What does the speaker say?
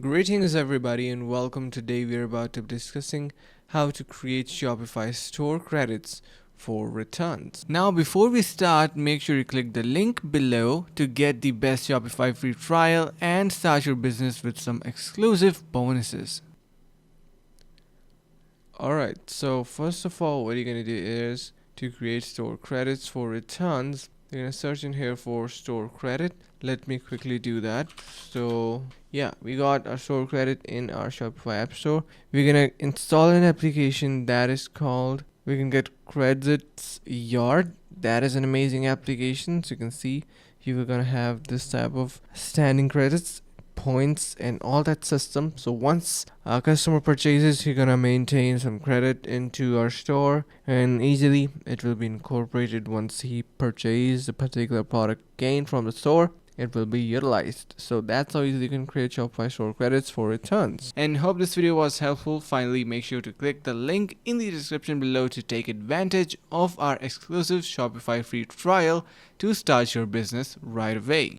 Greetings everybody and welcome. Today we are about to be discussing how to create Shopify store credits for returns. Now before we start, make sure you click the link below to get the best Shopify free trial and start your business with some exclusive bonuses. Alright, so first of all what you're going to do is to create store credits for returns. You're going to search in here for store credit. Let me quickly do that. So yeah, we got our store credit in our Shopify app store. We're going to install an application that is called We Can Get Credits Yard. That is an amazing application. So you can see you are going to have this type of standing credits, points and all that system. So once a customer purchases, you're gonna maintain some credit into our store and easily it will be incorporated once he purchased a particular product gained from the store. It will be utilized. So that's how easily you can create Shopify store credits for returns. And hope this video was helpful. Finally, make sure to click the link in the description below to take advantage of our exclusive Shopify free trial to start your business right away.